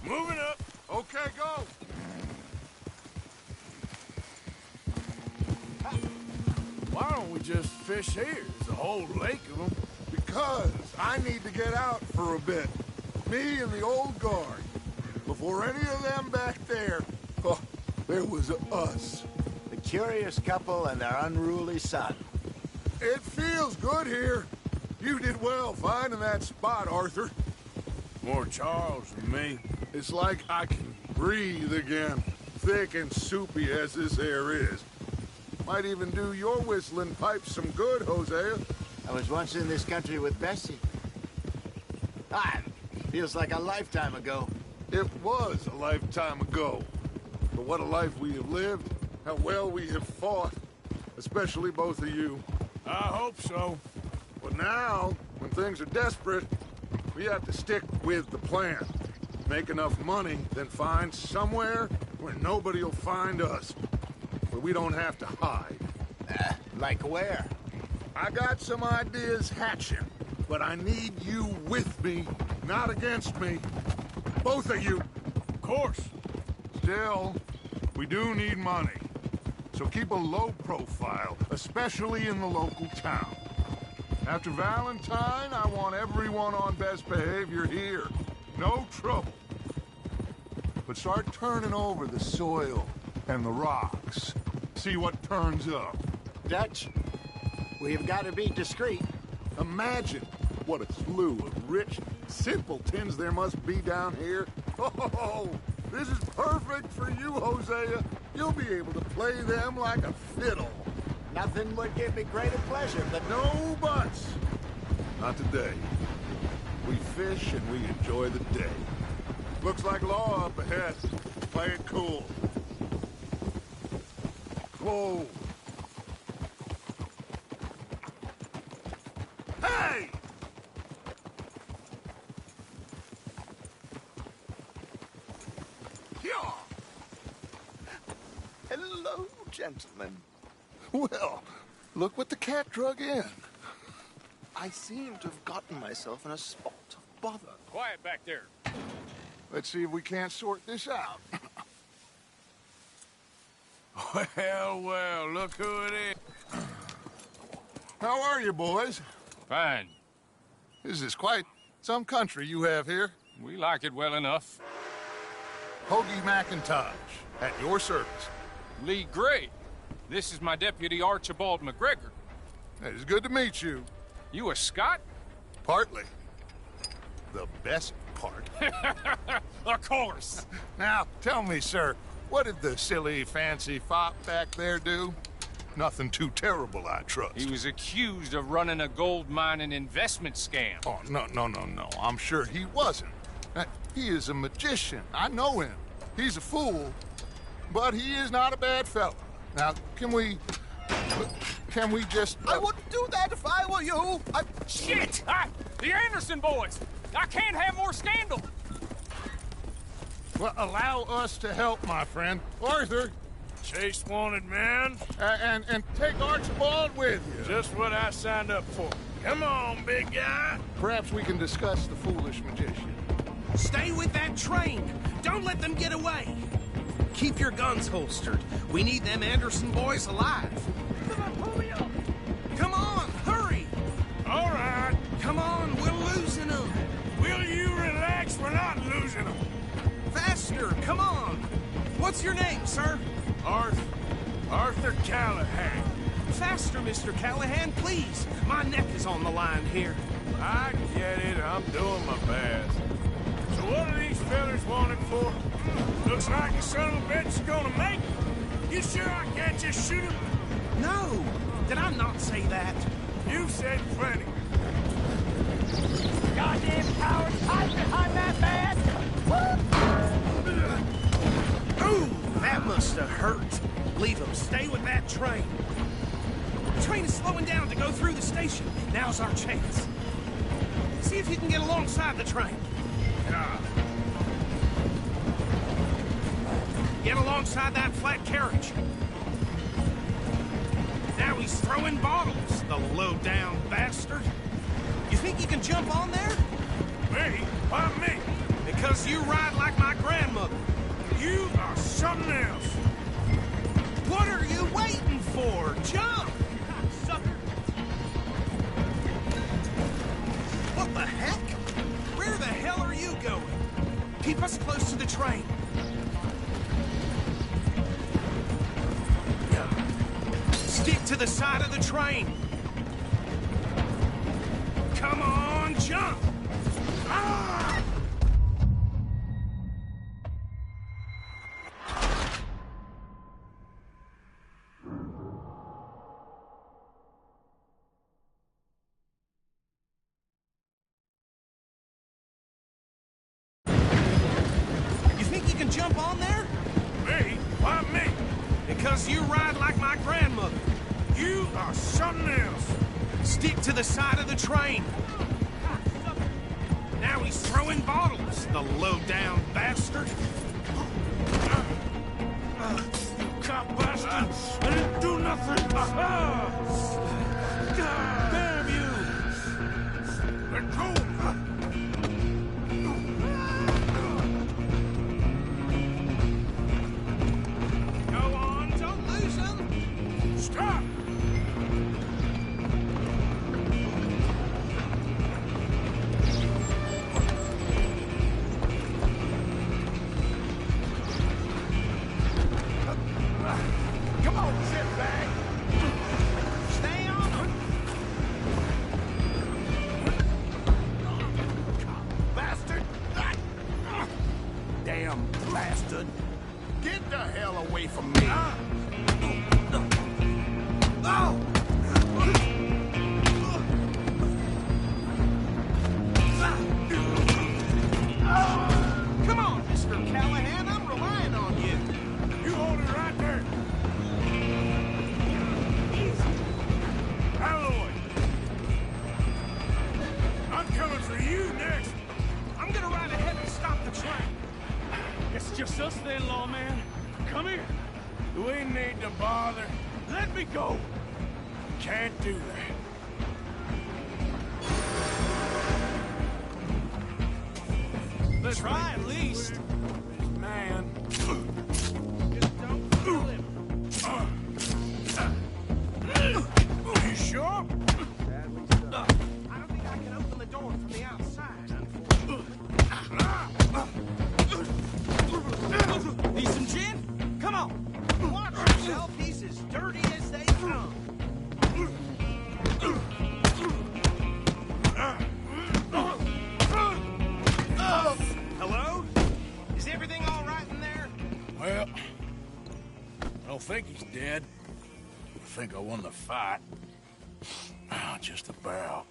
Moving up. Okay, go. Why don't we just fish here? There's a whole lake of them. Because I need to get out for a bit. Me and the old guard. Before any of them back there, oh, there was us. The curious couple and their unruly son. It feels good here. You did well finding that spot, Arthur. More Charles than me. It's like I can breathe again, thick and soupy as this air is. Might even do your whistling pipes some good, Hosea. I was once in this country with Bessie. Feels like a lifetime ago. It was a lifetime ago. But what a life we have lived, how well we have fought, especially both of you. I hope so. But now, when things are desperate, we have to stick with the plan. Make enough money, then find somewhere where nobody will find us. Where we don't have to hide. Like where? I got some ideas hatching, but I need you with me, not against me. Both of you. Of course. Still, we do need money. So keep a low profile, especially in the local town. After Valentine, I want everyone on best behavior here. No trouble. But start turning over the soil and the rocks. See what turns up. Dutch, we've got to be discreet. Imagine what a slew of rich simpletons there must be down here. Oh, this is perfect for you, Hosea. You'll be able to play them like a fiddle. Nothing would give me greater pleasure, but No buts. Not today. We fish and we enjoy the day. Looks like law up ahead. Play it cool. Whoa. Hey! Yeah. Hello, gentlemen. Well, look what the cat drug in. I seem to have gotten myself in a spot of bother. Quiet back there. Let's see if we can't sort this out. Well, look who it is. How are you, boys? Fine. This is quite some country you have here. We like it well enough. Hoagie McIntosh, at your service. Lee Gray. This is my deputy Archibald McGregor. It is good to meet you. You a Scot? Partly. The best part. Of course. Now, tell me, sir, what did the silly, fancy fop back there do? Nothing too terrible, I trust. He was accused of running a gold mining investment scam. Oh, no. I'm sure he wasn't. He is a magician. I know him. He's a fool, but he is not a bad fellow. Now, can we just... I wouldn't do that if I were you. Shit! The Anderson boys! I can't have more scandal! Well, allow us to help, my friend. Arthur, Chase wanted man. and take Archibald with you. Just what I signed up for. Come on, big guy. Perhaps we can discuss the foolish magician. Stay with that train! Don't let them get away! Keep your guns holstered. We need them Anderson boys alive. Come on, pull me up! Come on, hurry! All right. Come on, we're losing them! Will you relax? We're not losing them. Faster, come on! What's your name, sir? Arthur Callahan. Faster, Mr. Callahan, please! My neck is on the line here. I get it. I'm doing my best. So what are these fellas wanted for? Looks like the son of a bitch is gonna make it. You sure I can't just shoot him? No! Did I not say that? You said plenty. Goddamn cowards hide behind that man! Ooh, that must have hurt. Leave them. Stay with that train. The train is slowing down to go through the station. Now's our chance. See if you can get alongside the train. Get alongside that flat carriage. Now he's throwing bottles, the low-down bastard. You think you can jump on there? Me? Why me? The Because you ride like my grandmother. You are something else. What are you waiting for? Jump! Sucker! What the heck? Where the hell are you going? Keep us close to the train. Stick to the side of the train. Come on, jump! Ah! You think you can jump on there? Me? Why me? Because you ride like my grandmother. You are something else. Stick to the side of the train. Now he's throwing bottles, the low-down bastard. Cop bastard! I didn't do nothing! Damn you! Let go! Go on, don't lose him. Stop! Come on, shitbag! Stay on him. Bastard! Damn bastard! Get the hell away from me! Come on, Mr. Callahan, I'm relying on you. You hold it right there! Alloy! I'm coming for you next! I'm gonna ride ahead and stop the train. It's just us then, lawman. Come here. We need to bother. Let me go. Can't do that. Let's Try at least. man. Just don't kill him. You sure? I don't think I can open the door from the outside, unfortunately. Need some gin? Come on. Watch yourself. He's as dirty as they come. Hello? Is everything all right in there? Well, I don't think he's dead. I think I won the fight. Just about.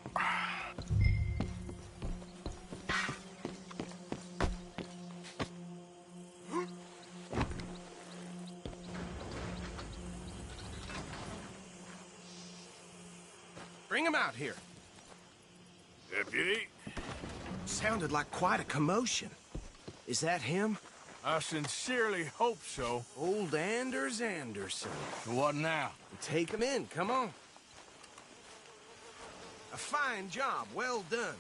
Bring him out here. Deputy, Sounded like quite a commotion. Is that him? I sincerely hope so. Old Anders Anderson. What now? Take him in, come on. A fine job, well done.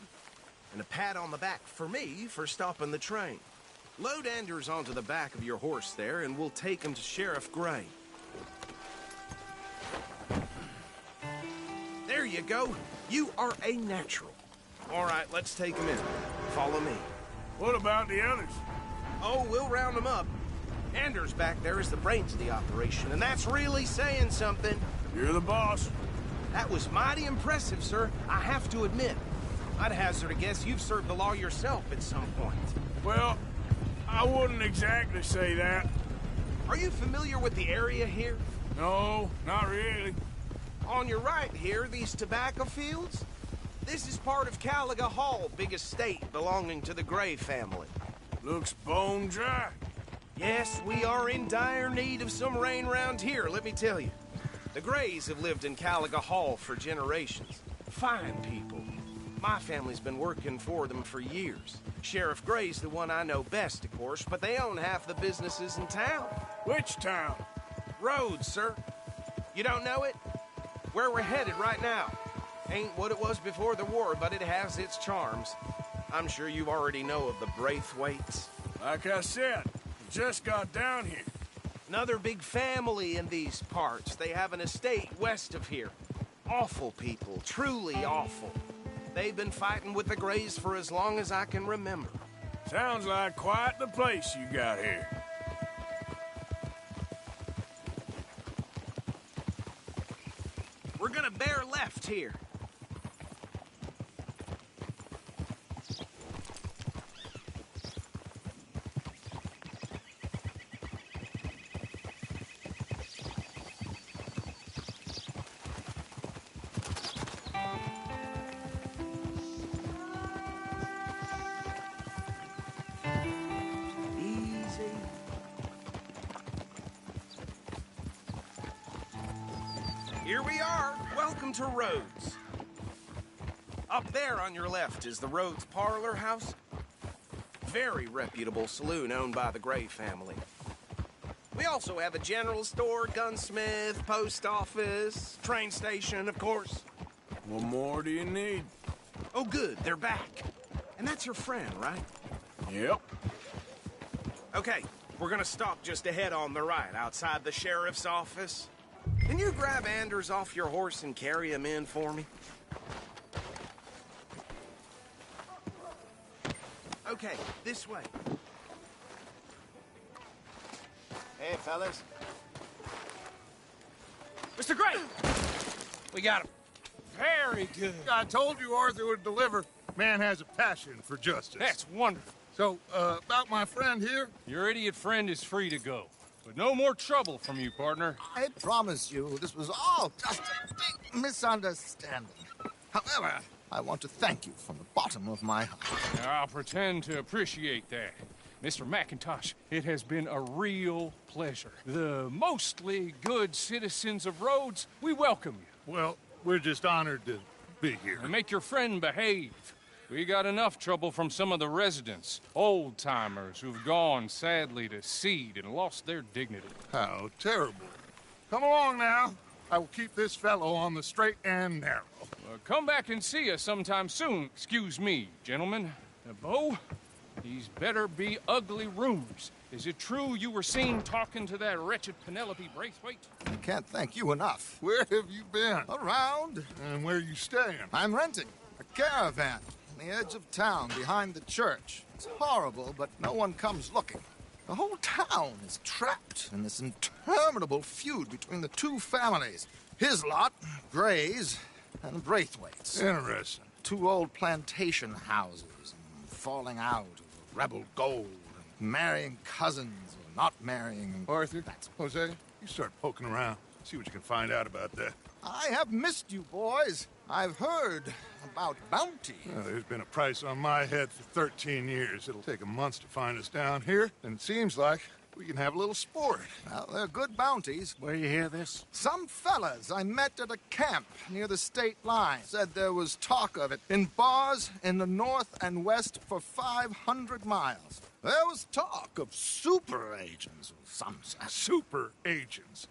And a pat on the back for me for stopping the train. Load Anders onto the back of your horse there, and we'll take him to Sheriff Gray. There you go. You are a natural. All right, let's take him in. Follow me. What about the others? Oh, we'll round them up. Anders back there is the brains of the operation, and that's really saying something. You're the boss. That was mighty impressive, sir. I have to admit. I'd hazard a guess you've served the law yourself at some point. Well, I wouldn't exactly say that. Are you familiar with the area here? No, not really. On your right here, these tobacco fields? This is part of Caliga Hall, big estate belonging to the Gray family. Looks bone dry. Yes, we are in dire need of some rain round here, let me tell you. The Grays have lived in Caliga Hall for generations. Fine people. My family's been working for them for years. Sheriff Gray's the one I know best, of course, but they own half the businesses in town. Which town? Rhodes, sir. You don't know it? Where we're headed right now. Ain't what it was before the war, but it has its charms. I'm sure you already know of the Braithwaites. Like I said, we just got down here. Another big family in these parts. They have an estate west of here. Awful people, truly awful. They've been fighting with the Greys for as long as I can remember. Sounds like quite the place you got here. We're gonna bear left here. Here we are. Welcome to Rhodes. Up there on your left is the Rhodes Parlor House. Very reputable saloon owned by the Gray family. We also have a general store, gunsmith, post office, train station, of course. What more do you need? Oh, good. They're back. And that's your friend, right? Yep. Okay, we're gonna stop just ahead on the right, outside the sheriff's office. Can you grab Anders off your horse and carry him in for me? Okay, this way. Hey, fellas. Mr. Gray! We got him. Very good. I told you Arthur would deliver. Man has a passion for justice. That's wonderful. So, about my friend here? Your idiot friend is free to go. But no more trouble from you, partner. I promise you this was all just a big misunderstanding. However, I want to thank you from the bottom of my heart. I'll pretend to appreciate that. Mr. McIntosh, it has been a real pleasure. The mostly good citizens of Rhodes, we welcome you. Well, we're just honored to be here. And make your friend behave. We got enough trouble from some of the residents, old-timers who've gone, sadly, to seed and lost their dignity. How terrible. Come along now. I will keep this fellow on the straight and narrow. Come back and see us sometime soon. Excuse me, gentlemen. Bo, these better be ugly rumors. Is it true you were seen talking to that wretched Penelope Braithwaite? I can't thank you enough. Where have you been? Around. And where are you staying? I'm renting a caravan on the edge of town behind the church. It's horrible, but no one comes looking. The whole town is trapped in this interminable feud between the two families. His lot, Gray's, and Braithwaite's. Interesting. Two old plantation houses, and falling out over rebel gold, and marrying cousins or not marrying. Arthur, Jose, you start poking around. See what you can find out about that. I have missed you, boys. I've heard about bounty. Well, there's been a price on my head for 13 years. It'll take a month to find us down here, and it seems like we can have a little sport. Well, they're good bounties. Where you hear this? Some fellas I met at a camp near the state line said there was talk of it in bars in the north and west for 500 miles. There was talk of super agents of some sort. Super agents.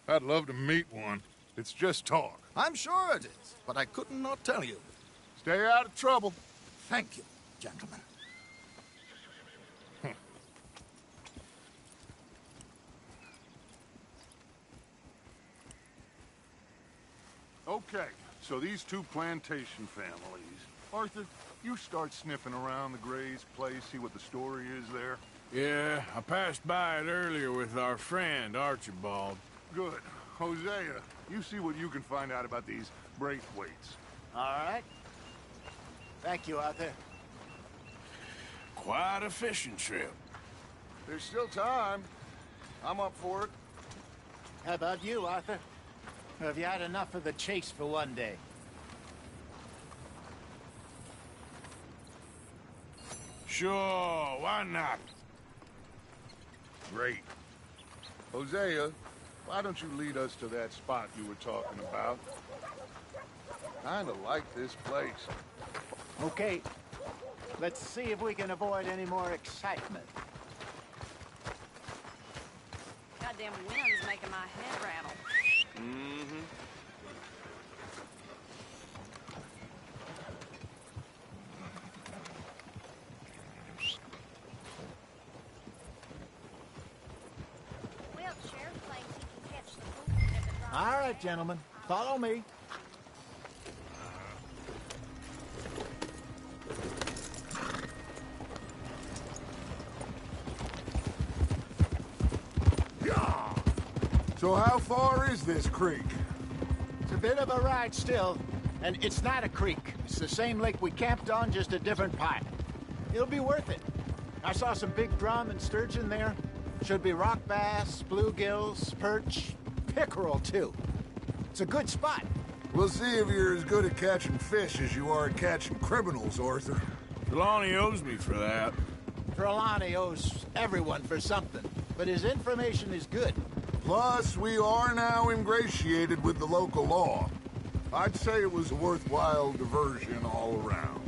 I'd love to meet one. It's just talk. I'm sure it is, but I couldn't not tell you. Stay out of trouble. Thank you, gentlemen. Okay, so these two plantation families. Arthur, you start sniffing around the Gray's place, see what the story is there. Yeah, I passed by it earlier with our friend, Archibald. Good. Hosea, you see what you can find out about these Braithwaites. All right. Thank you, Arthur. Quite a fishing trip. There's still time. I'm up for it. How about you, Arthur? Have you had enough of the chase for one day? Sure, why not? Great. Hosea, why don't you lead us to that spot you were talking about? Kinda like this place. Okay. Let's see if we can avoid any more excitement. Goddamn wind's making my head rattle. Mm-hmm. All right, gentlemen. Follow me. So how far is this creek? It's a bit of a ride still, and it's not a creek. It's the same lake we camped on, just a different part. It'll be worth it. I saw some big drum and sturgeon there. Should be rock bass, bluegills, perch, pickerel too. It's a good spot. We'll see if you're as good at catching fish as you are at catching criminals, Arthur. Trelawney owes me for that. Trelawney owes everyone for something, but his information is good. Plus, we are now ingratiated with the local law. I'd say it was a worthwhile diversion all around.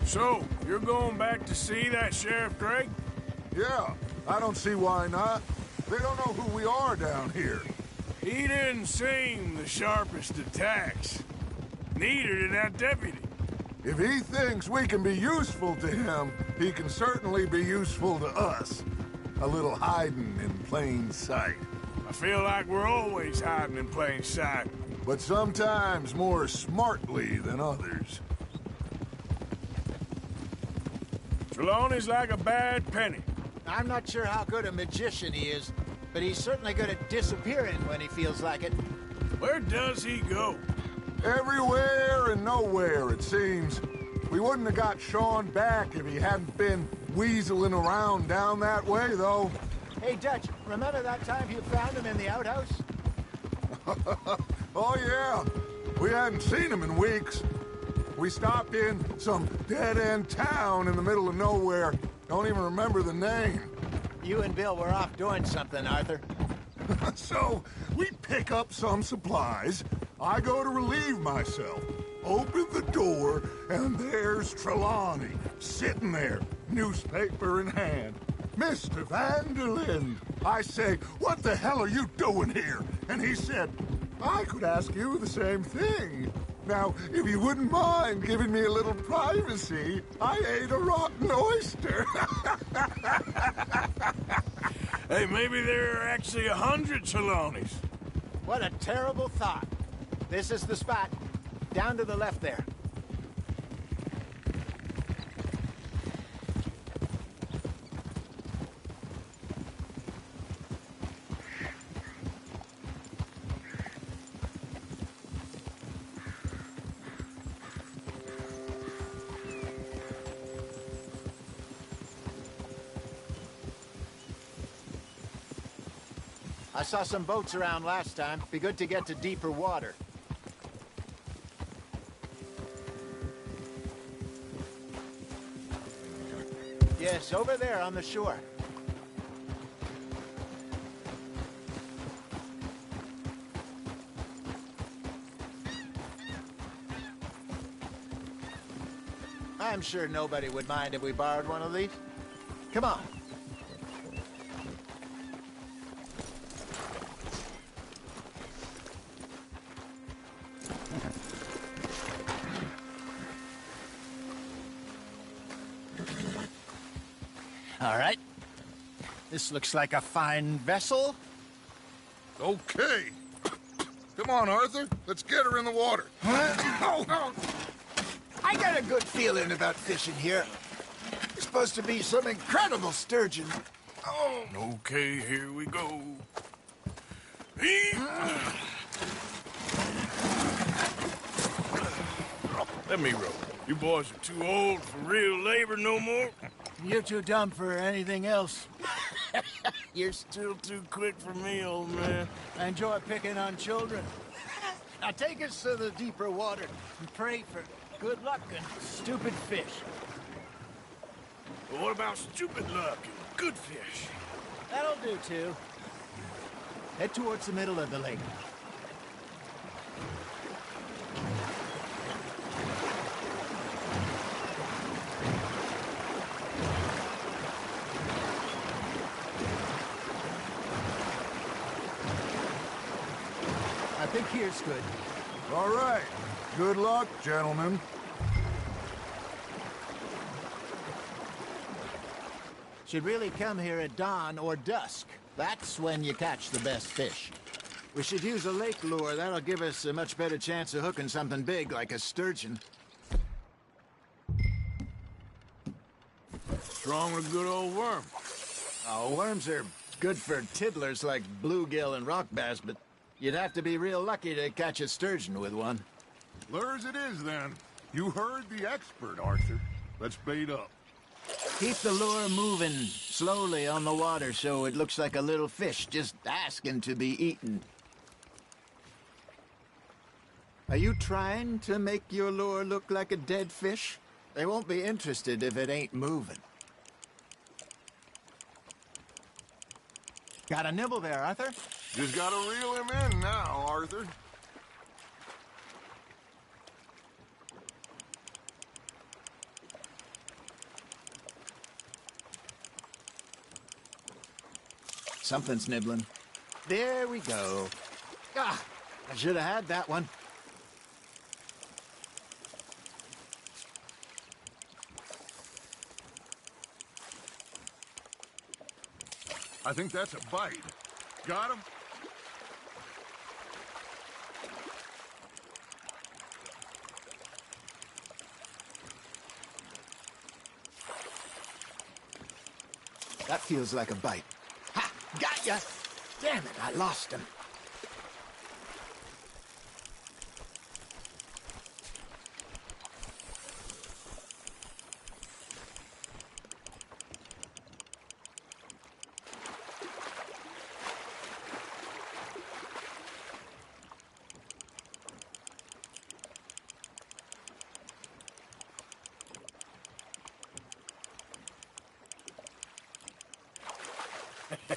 So, you're going back to see that Sheriff Drake? Yeah, I don't see why not. They don't know who we are down here. He didn't seem the sharpest attacks. Neither did that deputy. If he thinks we can be useful to him, he can certainly be useful to us. A little hiding in plain sight. I feel like we're always hiding in plain sight. But sometimes more smartly than others. Trelawney's like a bad penny. I'm not sure how good a magician he is, but he's certainly good at disappearing when he feels like it. Where does he go? Everywhere and nowhere, it seems. We wouldn't have got Sean back if he hadn't been weaseling around down that way, though. Hey, Dutch, remember that time you found him in the outhouse? Oh, yeah. We hadn't seen him in weeks. We stopped in some dead-end town in the middle of nowhere. Don't even remember the name. You and Bill were off doing something, Arthur. So, we pick up some supplies. I go to relieve myself. Open the door, and there's Trelawney, sitting there, newspaper in hand. Mr. Van der Linde. I say, what the hell are you doing here? And he said, I could ask you the same thing. Now, if you wouldn't mind giving me a little privacy, I ate a rotten oyster. Hey, maybe there are actually 100 Trelawneys. What a terrible thought. This is the spot. Down to the left there. I saw some boats around last time. Be good to get to deeper water. Yes, over there on the shore. I'm sure nobody would mind if we borrowed one of these. Come on. All right. This looks like a fine vessel. Okay. Come on, Arthur. Let's get her in the water. Oh. I got a good feeling about fishing here. It's supposed to be some incredible sturgeon. Oh. Okay, here we go. Let me row. You boys are too old for real labor no more. You're too dumb for anything else. You're still too quick for me, old man. I enjoy picking on children. Now take us to the deeper water and pray for good luck and stupid fish. But what about stupid luck and good fish? That'll do, too. Head towards the middle of the lake. I think here's good. All right. Good luck, gentlemen. Should really come here at dawn or dusk. That's when you catch the best fish. We should use a lake lure. That'll give us a much better chance of hooking something big like a sturgeon. What's wrong with a good old worm? Oh, worms are good for tiddlers like bluegill and rock bass, but you'd have to be real lucky to catch a sturgeon with one. Lures it is, then. You heard the expert, Arthur. Let's bait up. Keep the lure moving slowly on the water so it looks like a little fish just asking to be eaten. Are you trying to make your lure look like a dead fish? They won't be interested if it ain't moving. Got a nibble there, Arthur? Just gotta reel him in now, Arthur. Something's nibbling. There we go. Ah, I should have had that one. I think that's a bite. Got him? That feels like a bite. Ha! Got ya! Damn it, I lost him.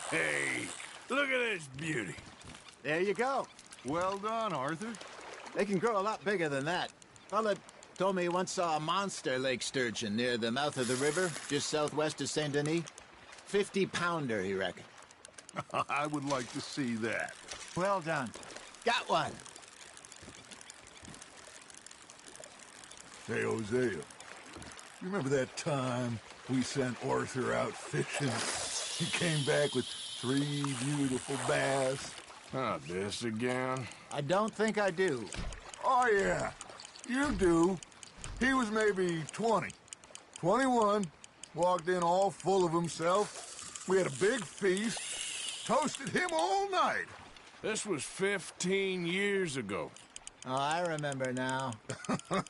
Hey, look at this beauty. There you go. Well done, Arthur. They can grow a lot bigger than that. Fella told me he once saw a monster lake sturgeon near the mouth of the river, just southwest of Saint Denis. 50-pounder, he reckoned. I would like to see that. Well done. Got one. Hey, Hosea. You remember that time we sent Arthur out fishing? He came back with 3 beautiful bass. Not this again. I don't think I do. Oh, yeah. You do. He was maybe 20. 21. Walked in all full of himself. We had a big feast. Toasted him all night. This was 15 years ago. Oh, I remember now.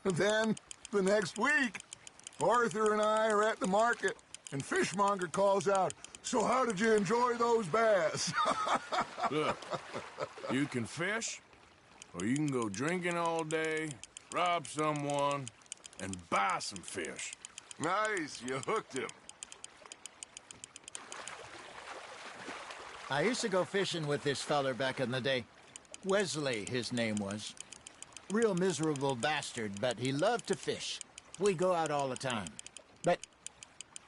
Then, the next week, Arthur and I are at the market, and Fishmonger calls out, "So how did you enjoy those bass?" Look, you can fish, or you can go drinking all day, rob someone, and buy some fish. Nice, you hooked him. I used to go fishing with this feller back in the day. Wesley, his name was. Real miserable bastard, but he loved to fish. We go out all the time. But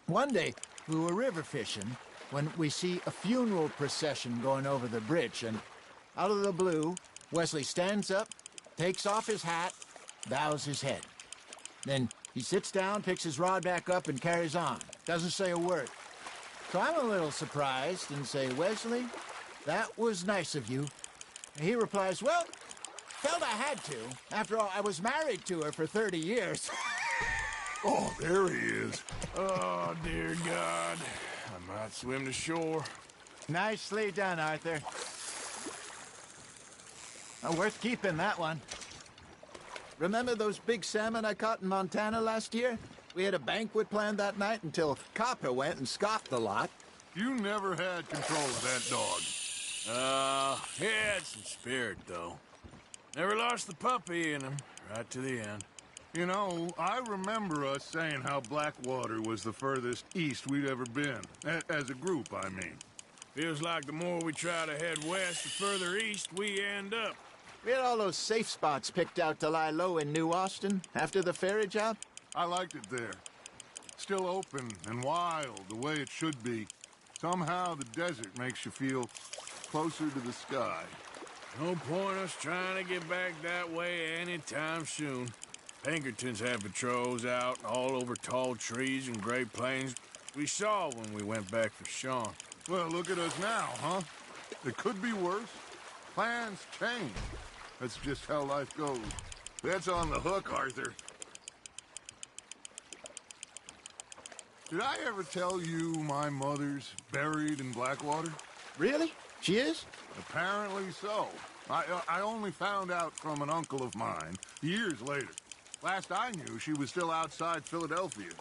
one day, we were river fishing when we see a funeral procession going over the bridge, and out of the blue, Wesley stands up, takes off his hat, bows his head. Then he sits down, picks his rod back up, and carries on. Doesn't say a word. So I'm a little surprised and say, "Wesley, that was nice of you." And he replies, "Well, felt I had to. After all, I was married to her for 30 years. Oh, there he is. Oh, dear God. I might swim to shore. Nicely done, Arthur. Worth keeping, that one. Remember those big salmon I caught in Montana last year? We had a banquet planned that night until Copper went and scoffed the lot. You never had control of that dog. He had some spirit, though. Never lost the puppy in him, right to the end. You know, I remember us saying how Blackwater was the furthest east we'd ever been. As a group, I mean. Feels like the more we try to head west, the further east we end up. We had all those safe spots picked out to lie low in New Austin after the ferry job. I liked it there. Still open and wild, the way it should be. Somehow the desert makes you feel closer to the sky. No point us trying to get back that way anytime soon. Pinkertons have patrols out all over tall trees and Great Plains. We saw when we went back for Sean. Well, look at us now, huh? It could be worse. Plans change. That's just how life goes. That's on the hook, Arthur. Did I ever tell you my mother's buried in Blackwater? Really? She is? Apparently so. I only found out from an uncle of mine years later. Last I knew, she was still outside Philadelphia.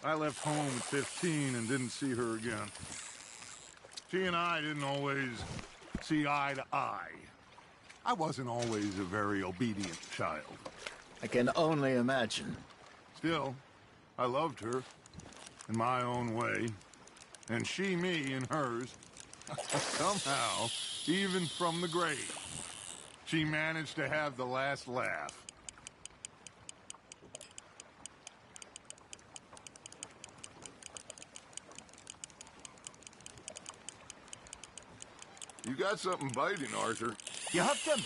I left home at 15 and didn't see her again. She and I didn't always see eye to eye. I wasn't always a very obedient child. I can only imagine. Still, I loved her in my own way, and she me in hers. Somehow, even from the grave, she managed to have the last laugh. You got something biting, Arthur. You hooked him?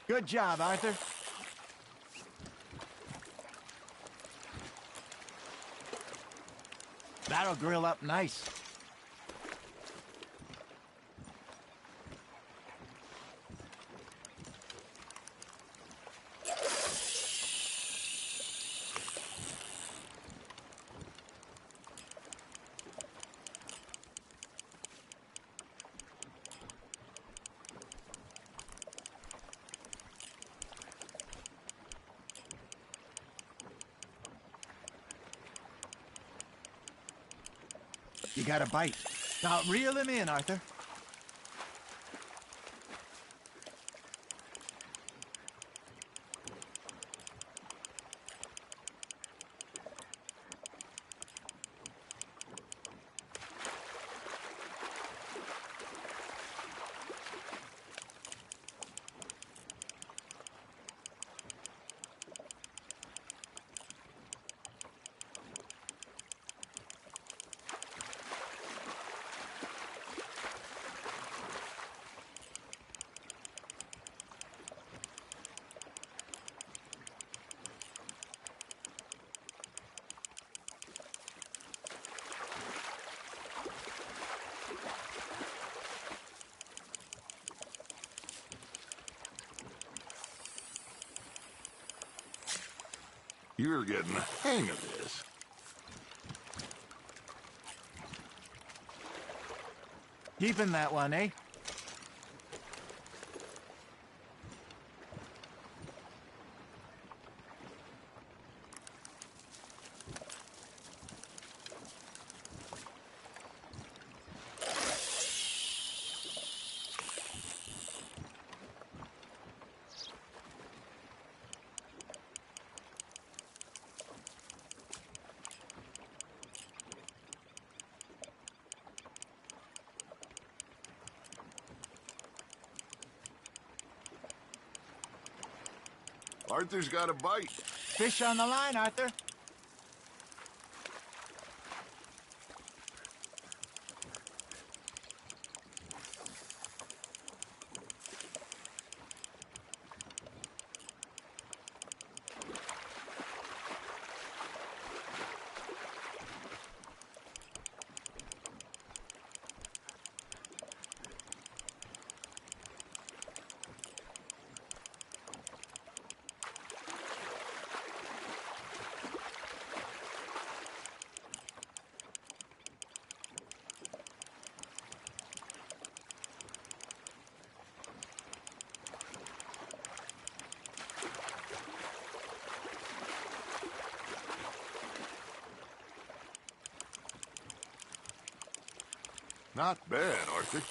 Good job, Arthur. That'll grill up nice. You got a bite. Now reel him in, Arthur. You're getting the hang of this. Keeping that one, eh? Arthur's got a bite. Fish on the line, Arthur. Not bad, Arthur.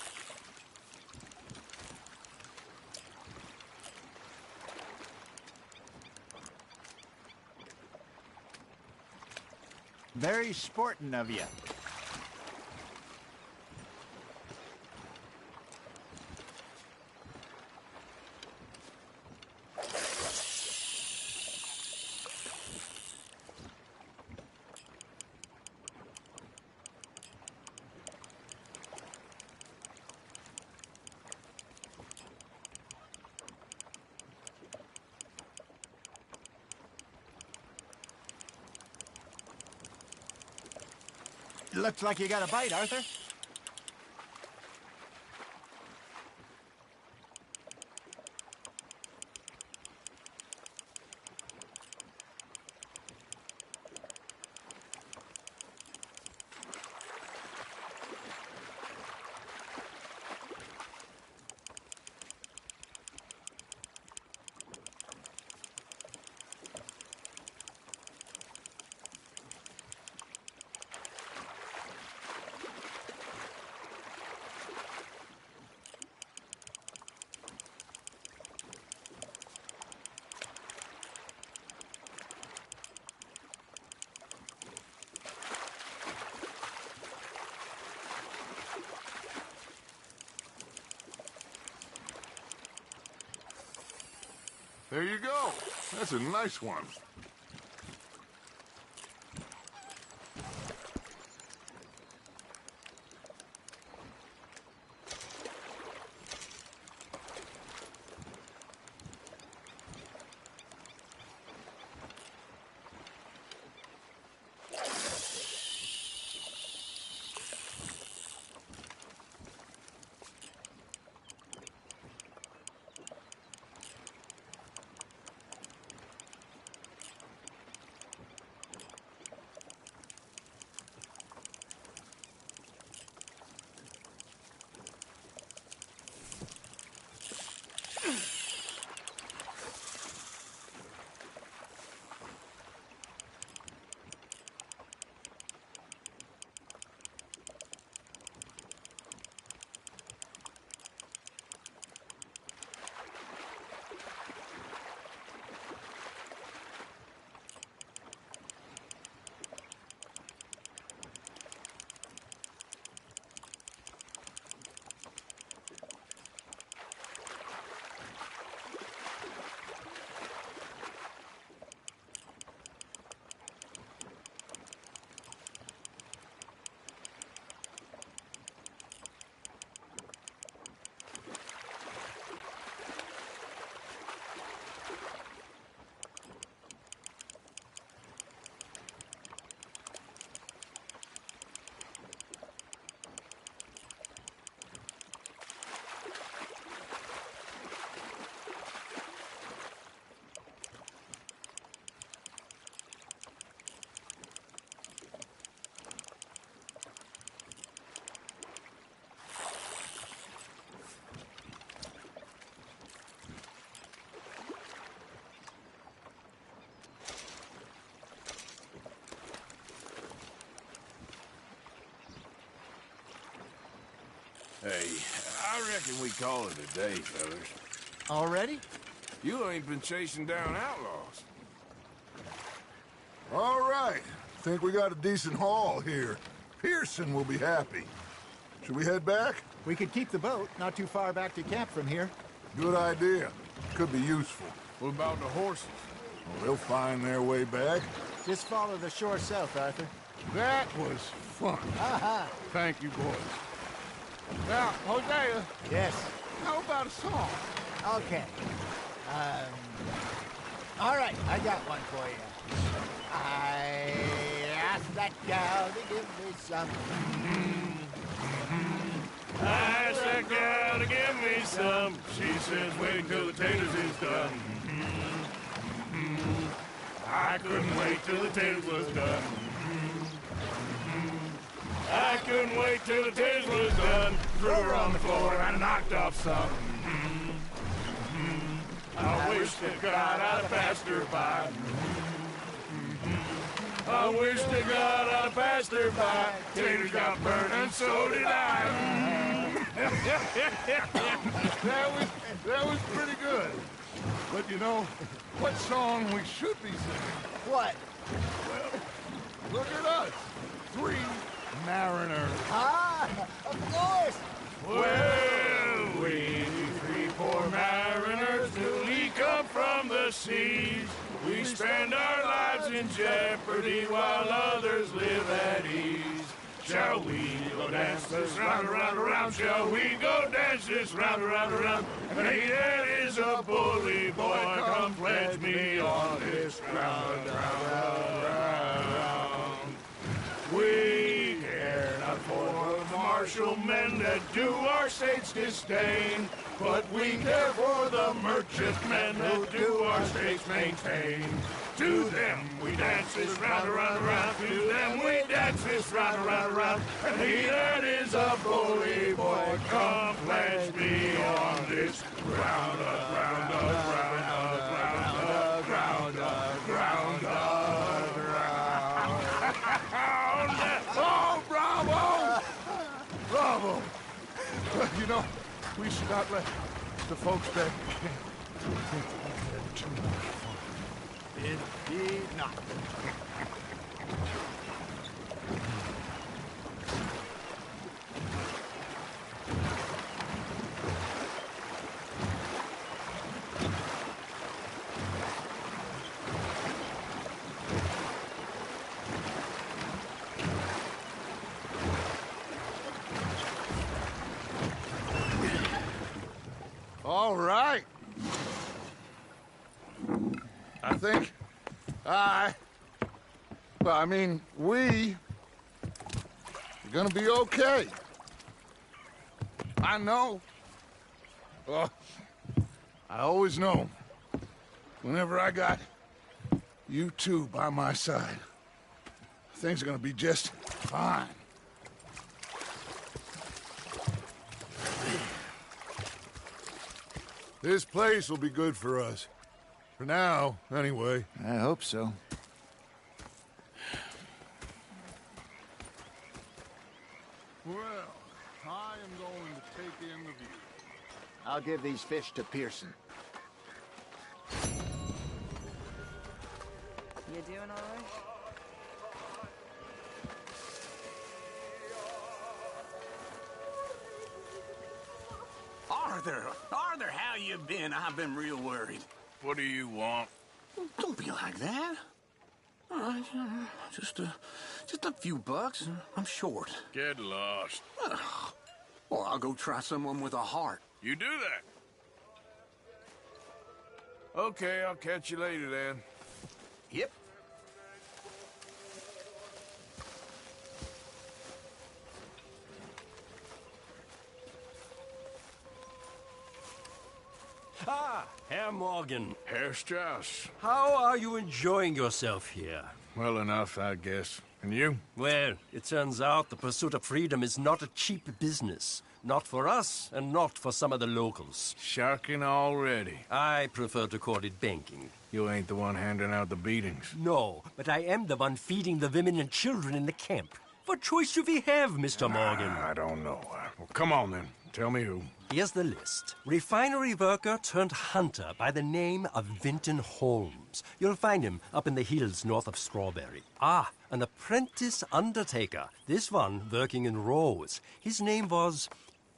Very sporting of you. Looks like you got a bite, Arthur. There you go. That's a nice one. Hey, I reckon we call it a day, fellas. Already? You ain't been chasing down outlaws. All right. Think we got a decent haul here. Pearson will be happy. Should we head back? We could keep the boat not too far back to camp from here. Good idea. Could be useful. What about the horses? Well, they'll find their way back. Just follow the shore south, Arthur. That was fun. Thank you, boys. Now, Hosea, Yes. how about a song? Okay. All right, I got one for you. I asked that gal to give me some. I asked that gal to give me some. She says wait till the taters is done. I couldn't wait till the taters was done. I couldn't wait till the taters was done. Threw her on the floor and I knocked off some. I wish to God I'd have passed her by. I wish to God I'd passed her by. Taters got burned and so did I. That was pretty good. But you know, what song we should be singing? What? Well, look at us. 3 mariners. Ah, of course! Well, we 3 poor mariners newly come from the seas. We spend our lives in jeopardy while others live at ease. Shall we go dance this round, around, around? Shall we go dance this round, around, around? And he that is a bully boy, come pledge me on this ground, round. We care not for the martial men that do our states disdain, but we care for the merchantmen that do our states maintain. To them we dance this round, around, around. To them we dance this round, around, around. And he that is a bully boy, come pledge me on this ground, ground, ground, ground, ground, ground, ground. Oh, bravo! Bravo! Well, you know, we should not let the folks back think we had too much fun. Indeed not. All right. I think we are gonna be okay. I know. Well, I always know. Whenever I got you two by my side, things are gonna be just fine. This place will be good for us. For now, anyway. I hope so. Well, I am going to take in the view. I'll give these fish to Pearson. You doing all right? Arthur, how you been? I've been real worried. What do you want? Don't be like that. All right, just a few bucks. I'm short. Get lost. Well, I'll go try someone with a heart. You do that. Okay, I'll catch you later then. Yep. Ah, Herr Morgan. Herr Strauss. How are you enjoying yourself here? Well enough, I guess. And you? Well, it turns out the pursuit of freedom is not a cheap business. Not for us, and not for some of the locals. Sharking already. I prefer to call it banking. You ain't the one handing out the beatings. No, but I am the one feeding the women and children in the camp. What choice do we have, Mr. Morgan? I don't know. Well, come on then. Tell me who. Here's the list. Refinery worker turned hunter by the name of Vinton Holmes. You'll find him up in the hills north of Strawberry. Ah, an apprentice undertaker. This one working in Rose. His name was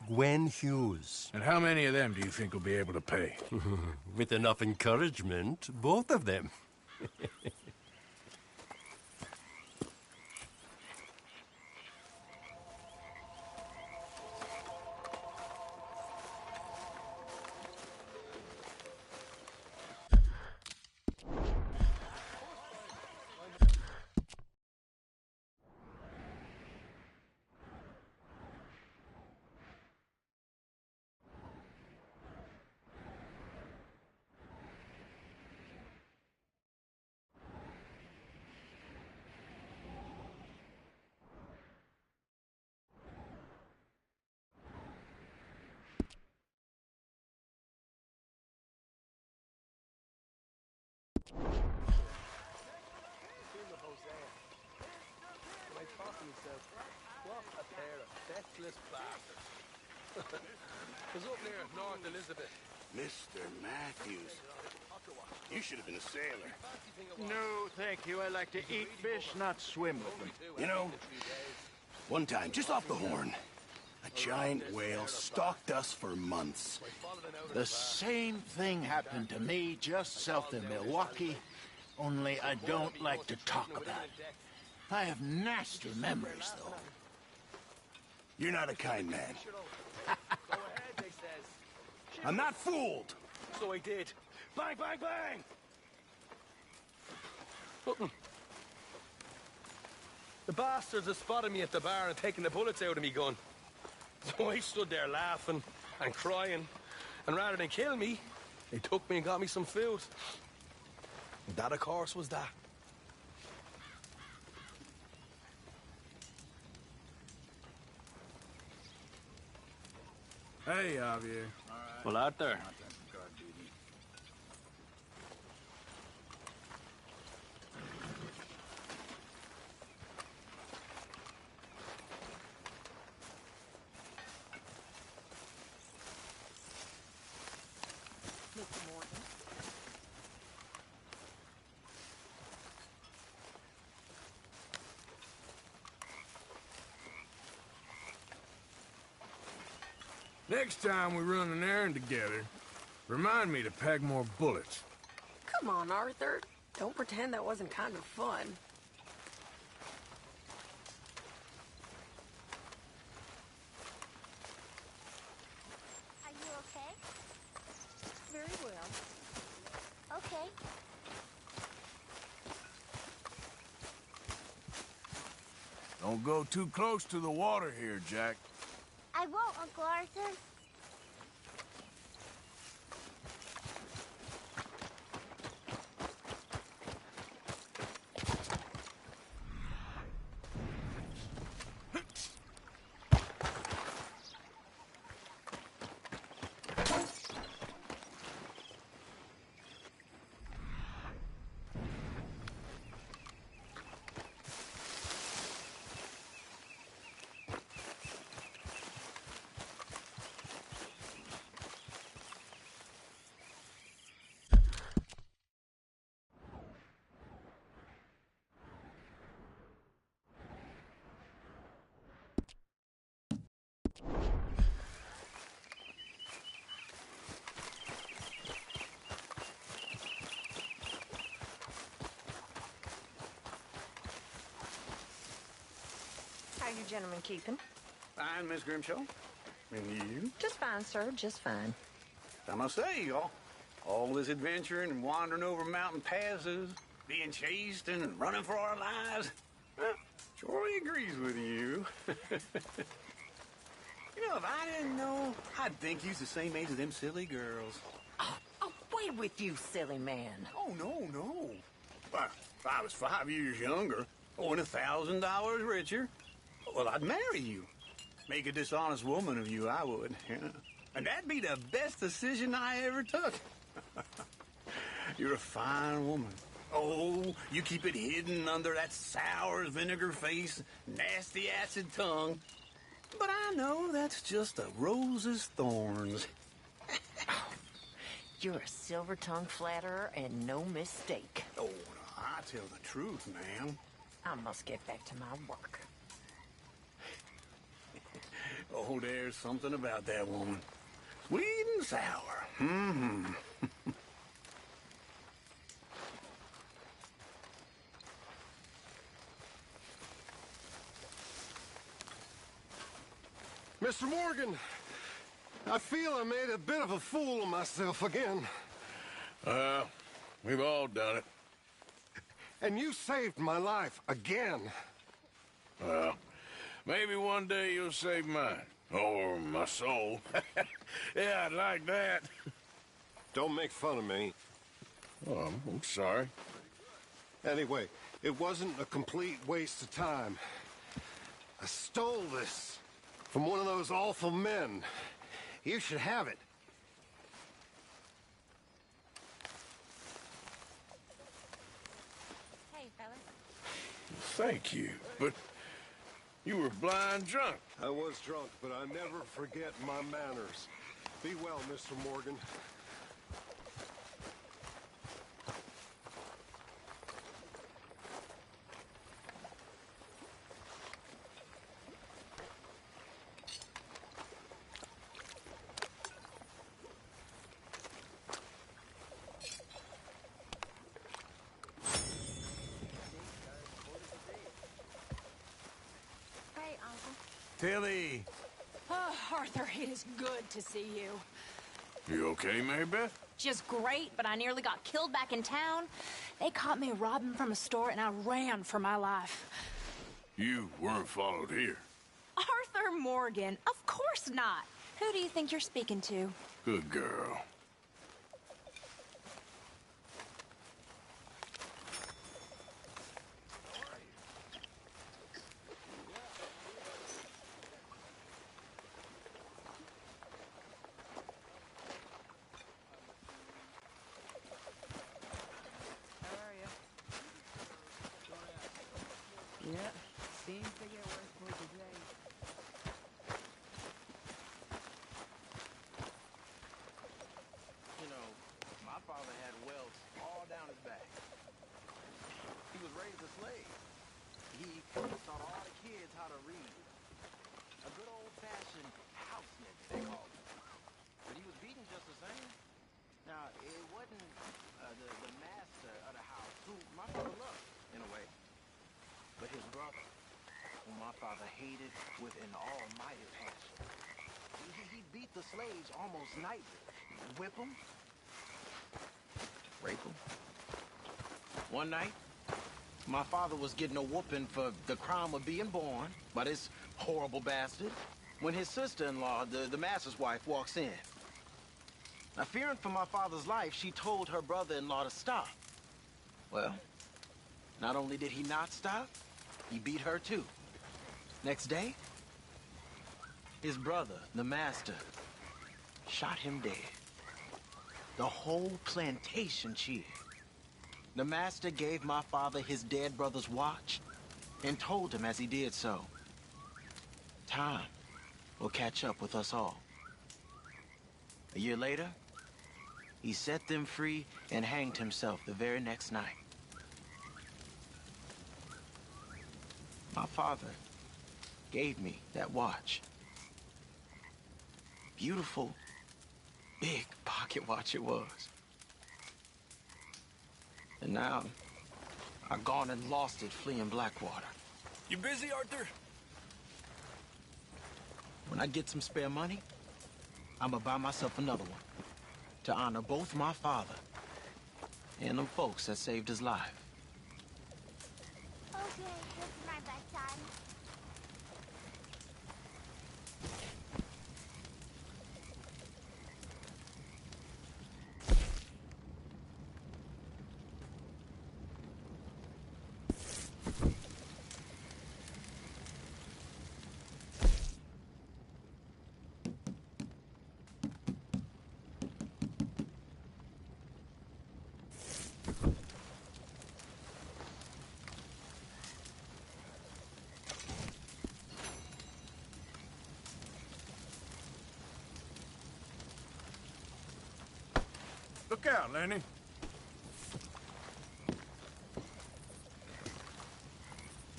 Gwen Hughes. And how many of them do you think will be able to pay? With enough encouragement, both of them. What a pair of feckless bastards. Was up near North Elizabeth. Mr. Matthews, you should have been a sailor. No, thank you. I like to eat fish, not swim with them. You know, one time, just off the Horn, a giant whale stalked us for months. The same thing happened to me just south of Milwaukee, only I don't like to talk about it. I have nasty memories, though. You're not a kind man. I'm not fooled. So I did. Bang, bang, bang! The bastards had spotted me at the bar and taken the bullets out of me gun. So I stood there laughing and crying. And rather than kill me, they took me and got me some food. That, of course, was that. Hey, Javier. Well, out there. Mr. Morgan. Next time we run an errand together, remind me to pack more bullets. Come on, Arthur. Don't pretend that wasn't kind of fun. Are you okay? Very well. Okay. Don't go too close to the water here, Jack. I won't, Uncle Arthur. How you gentlemen keeping? Fine, Miss Grimshaw. And you? Just fine, sir. Just fine. I must say, all this adventuring and wandering over mountain passes, being chased and running for our lives, Troy agrees with you. You know, if I didn't know, I'd think you's the same age as them silly girls. Away with you, silly man. Oh, no. Well, if I was 5 years younger, and $1,000 richer, well, I'd marry you. Make a dishonest woman of you, I would. Yeah. And that'd be the best decision I ever took. You're a fine woman. Oh, you keep it hidden under that sour vinegar face, nasty acid tongue. But I know that's just a rose's thorns. You're a silver-tongued flatterer and no mistake. Oh, no, I tell the truth, ma'am. I must get back to my work. Oh, there's something about that woman. Sweet and sour. Mm-hmm. Mr. Morgan, I feel I made a bit of a fool of myself again. We've all done it. And you saved my life again. Well, maybe one day you'll save mine. Or my soul. Yeah, I'd like that. Don't make fun of me. Oh, I'm sorry. Anyway, it wasn't a complete waste of time. I stole this from one of those awful men. You should have it. Hey, fellas. Thank you, but You were blind drunk. I was drunk, but I never forget my manners. Be well, Mr. Morgan. Hey, Uncle. Tilly. Oh, Arthur, it is good to see you. You okay, Mary Beth? Just great, but I nearly got killed back in town. They caught me robbing from a store, and I ran for my life. You weren't followed here. Arthur Morgan, of course not. Who do you think you're speaking to? Good girl. Yeah, seems to get worse for today. You know, my father had welts all down his back. He was raised a slave. He taught all the kids how to read. A good old-fashioned house nigga, they called him. But he was beaten just the same. Now, it wasn't the master of the house, who my father loved, in a way. But his brother, whom my father hated with an almighty passion. He beat the slaves almost nightly. Whip them. Rape them. One night, my father was getting a whooping for the crime of being born by this horrible bastard when his sister-in-law, the master's wife, walks in. Now, fearing for my father's life, she told her brother-in-law to stop. Well, not only did he not stop, he beat her too. Next day, his brother, the master, shot him dead. The whole plantation cheered. The master gave my father his dead brother's watch and told him as he did so, time will catch up with us all. A year later, he set them free and hanged himself the very next night. My father gave me that watch. Beautiful, big pocket watch it was. And now, I've gone and lost it fleeing Blackwater. You busy, Arthur? When I get some spare money, I'm gonna buy myself another one to honor both my father and them folks that saved his life. Okay, it's my bedtime. Look out, Lenny.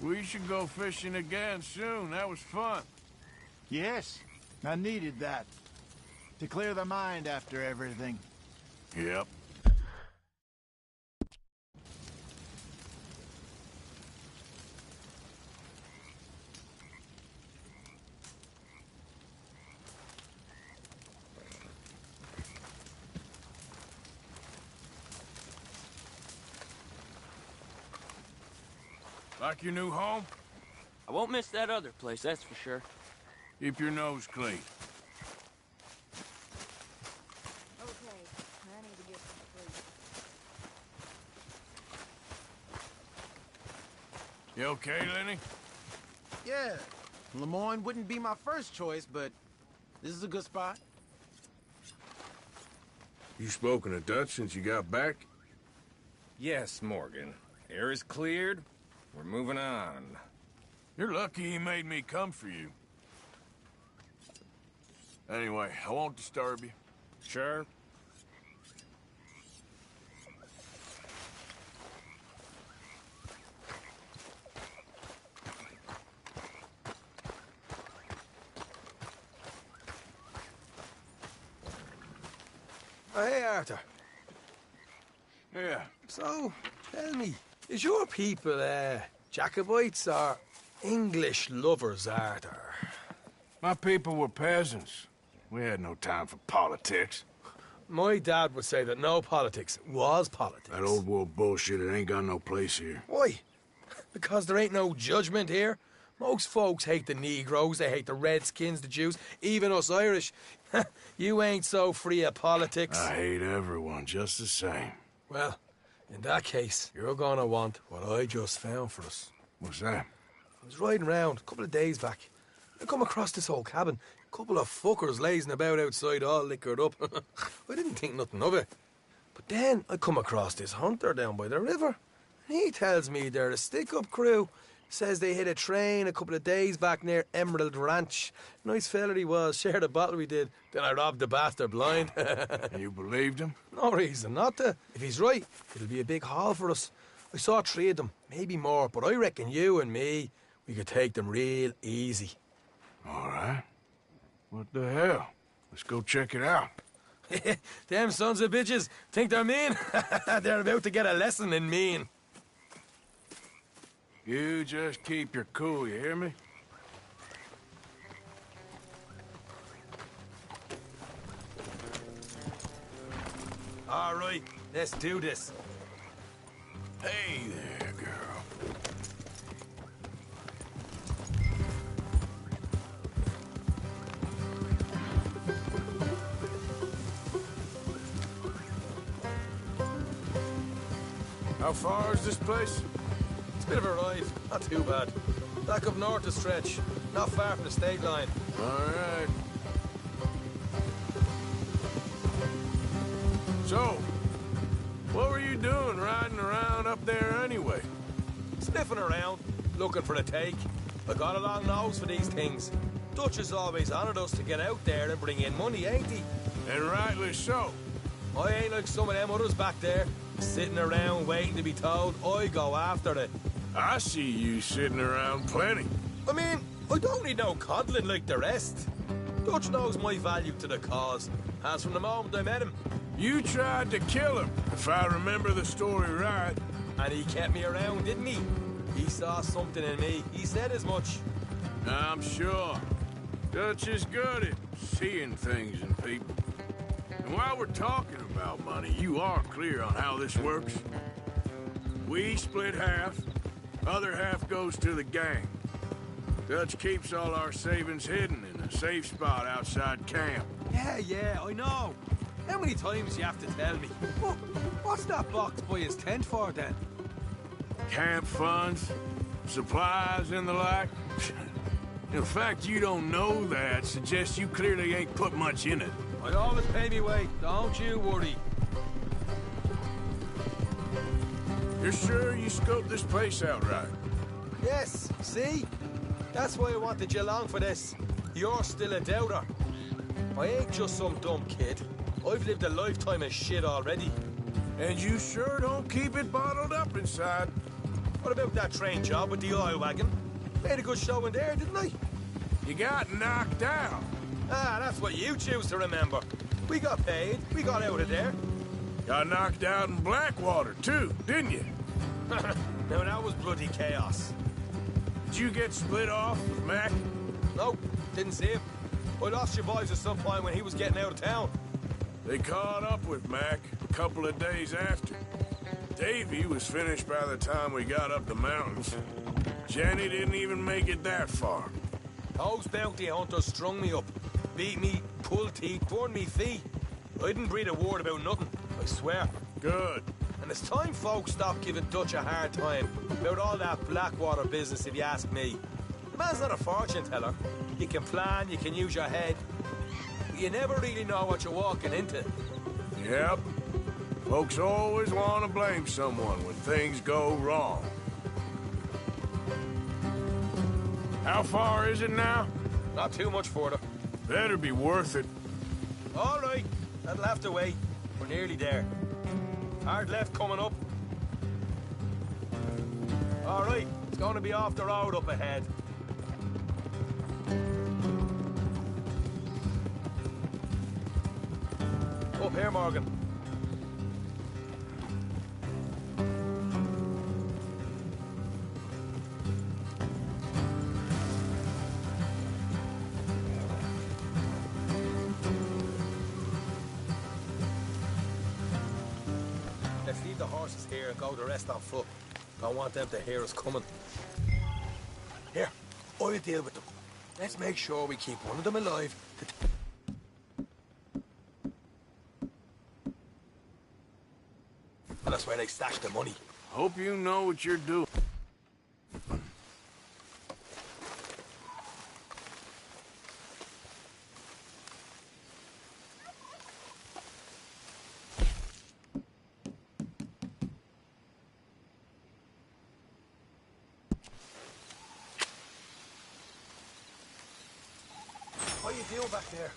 We should go fishing again soon. That was fun. Yes, I needed that. To clear the mind after everything. Yep. Like your new home? I won't miss that other place, that's for sure. Keep your nose clean. Okay, I need to get some sleep. You okay, Lenny? Yeah, Lemoyne wouldn't be my first choice, but this is a good spot. You spoken a Dutch since you got back? Yes, Morgan. Air is cleared. We're moving on. You're lucky he made me come for you. Anyway, I won't disturb you. Sure. Oh, hey, Arthur. Yeah. So, tell me, is your people, Jacobites or English lovers, Arthur? My people were peasants. We had no time for politics. My dad would say that no politics was politics. That old world bullshit, it ain't got no place here. Why? Because there ain't no judgment here. Most folks hate the Negroes, they hate the Redskins, the Jews, even us Irish. You ain't so free of politics. I hate everyone just the same. Well, in that case, you're gonna want what I just found for us. What's that? I was riding around a couple of days back. I come across this old cabin. A couple of fuckers lazing about outside all liquored up. I didn't think nothing of it. But then I come across this hunter down by the river. He tells me they're a stick-up crew. Says they hit a train a couple of days back near Emerald Ranch. Nice fella he was, shared a bottle we did. Then I robbed the bastard blind. And you believed him? No reason not to. If he's right, it'll be a big haul for us. I saw 3 of them, maybe more, but I reckon you and me, we could take them real easy. All right. What the hell? Let's go check it out. Them sons of bitches think they're mean. They're about to get a lesson in mean. You just keep your cool, you hear me? All right, let's do this. Hey there, girl. How far is this place? It's a bit of a ride, not too bad. Back up north a stretch, not far from the state line. All right. So, what were you doing riding around up there anyway? Sniffing around, looking for a take. I got a long nose for these things. Dutch has always honoured us to get out there and bring in money, ain't he? And rightly so. I ain't like some of them others back there, sitting around waiting to be told. I go after it. I see you sitting around plenty. I mean, I don't need no coddling like the rest. Dutch knows my value to the cause, as from the moment I met him. You tried to kill him, if I remember the story right. And he kept me around, didn't he? He saw something in me. He said as much. I'm sure. Dutch is good at seeing things in people. And while we're talking about money, you are clear on how this works? We split half. Other half goes to the gang. Dutch keeps all our savings hidden in a safe spot outside camp. Yeah, I know. How many times you have to tell me? What's that box by his tent for, then? Camp funds, supplies, and the like. The fact you don't know that suggests you clearly ain't put much in it. I always pay me way, don't you worry. You're sure you scoped this place out right? Yes, see? That's why I wanted you along for this. You're still a doubter. I ain't just some dumb kid. I've lived a lifetime of shit already. And you sure don't keep it bottled up inside. What about that train job with the oil wagon? Made a good show in there, didn't I? You got knocked out. Ah, that's what you choose to remember. We got paid. We got out of there. Got knocked out in Blackwater, too, didn't you? Now, that was bloody chaos. Did you get split off with Mac? Nope, didn't see him. I lost your boys at some point when he was getting out of town. They caught up with Mac a couple of days after. Davy was finished by the time we got up the mountains. Jenny didn't even make it that far. Those bounty hunters strung me up. Beat me, pulled teeth, burned me feet. I didn't breathe a word about nothing, I swear. Good. And it's time folks stop giving Dutch a hard time about all that Blackwater business, if you ask me. The man's not a fortune teller. You can plan, you can use your head. But you never really know what you're walking into. Yep. Folks always want to blame someone when things go wrong. How far is it now? Not too much further. Better be worth it. All right, that'll have to wait. We're nearly there. Hard left coming up. All right, it's going to be off the road up ahead. Up here, Morgan. Let's leave the horses here and go the rest on foot. Don't want them to hear us coming. Here, I'll deal with them. Let's make sure we keep one of them alive. And that's where they stash the money. Hope you know what you're doing. What are you doing back there?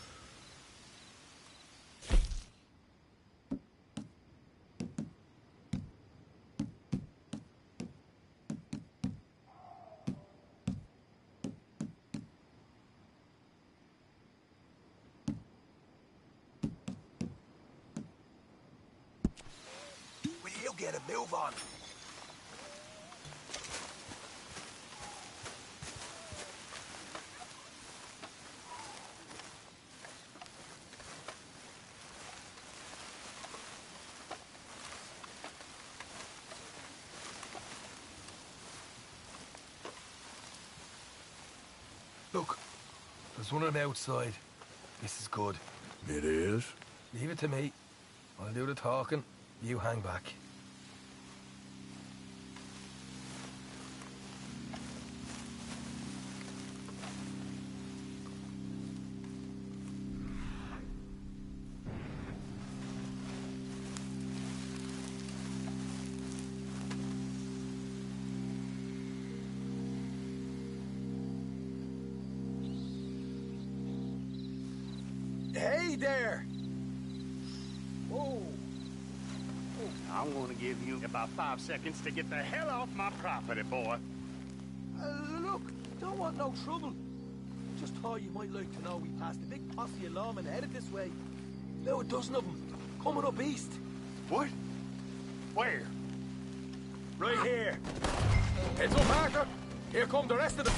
Will you get a move on? Look, there's one on the outside. This is good. It is? Leave it to me. I'll do the talking. You hang back. Hey there! Whoa. I'm gonna give you about 5 seconds to get the hell off my property, boy. Look, don't want no trouble. Just thought you might like to know we passed a big posse of lawmen headed this way. About a dozen of them, coming up east. What? Where? Right here. Heads up, Parker. Here come the rest of them.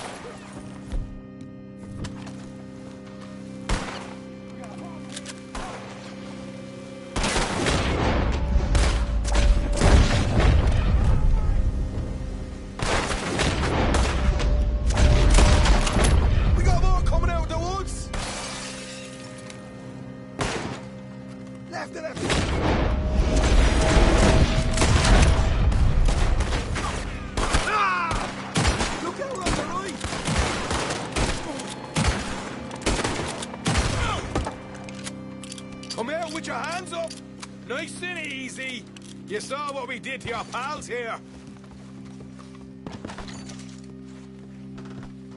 Come out with your hands up! Nice and easy! You saw what we did to your pals here!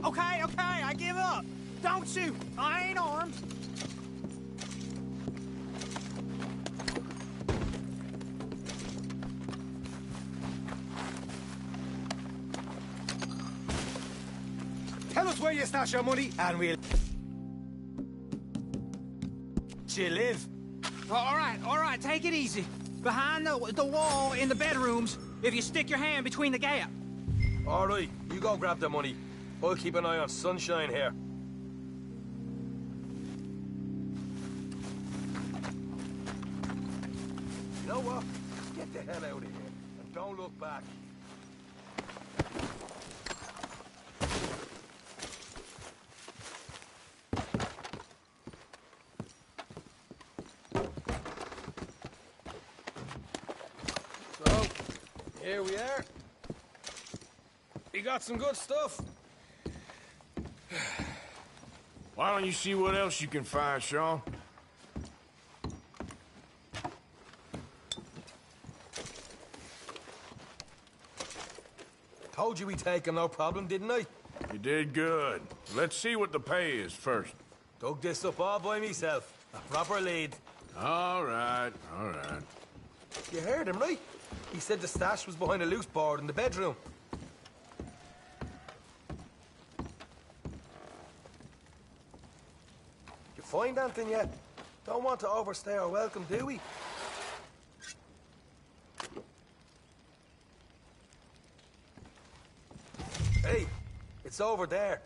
Okay, I give up. Don't shoot. I ain't armed. Tell us where you stash your money, and we'll... you live. All right, take it easy. Behind the wall in the bedrooms, if you stick your hand between the gap. All right, you go grab the money. I'll keep an eye on Sunshine here. You know what? Get the hell out of here, and don't look back. So, here we are. We got some good stuff. Why don't you see what else you can find, Sean? Told you we'd take him, no problem, didn't I? You did good. Let's see what the pay is first. Dug this up all by myself. A proper lead. All right, all right. You heard him, right? He said the stash was behind a loose board in the bedroom. You find anything yet? Don't want to overstay our welcome, do we? Hey, it's over there.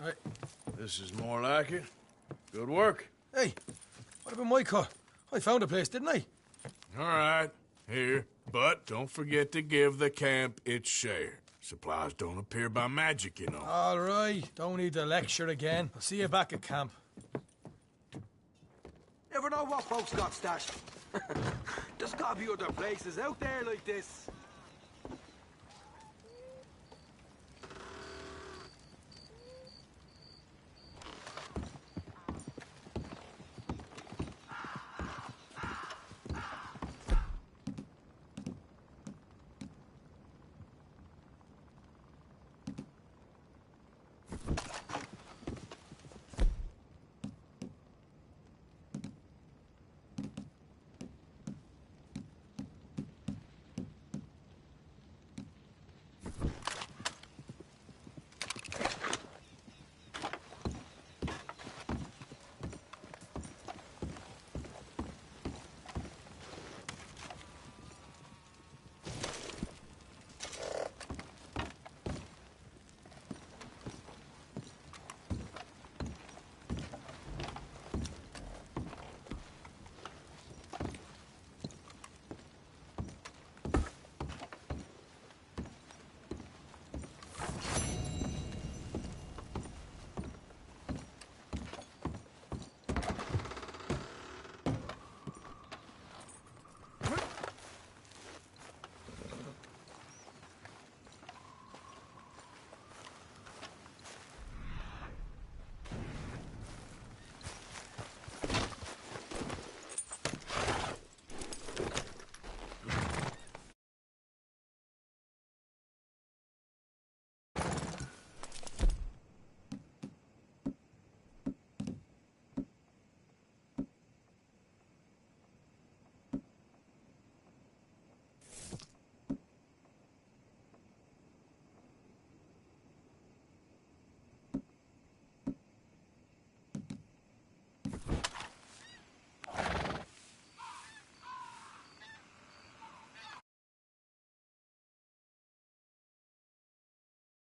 Right. This is more like it. Good work. Hey, what about my car? I found a place, didn't I? All right, here. But don't forget to give the camp its share. Supplies don't appear by magic, you know. All right, don't need to lecture again. I'll see you back at camp. Never know what folks got stashed. There's gotta be other places out there like this.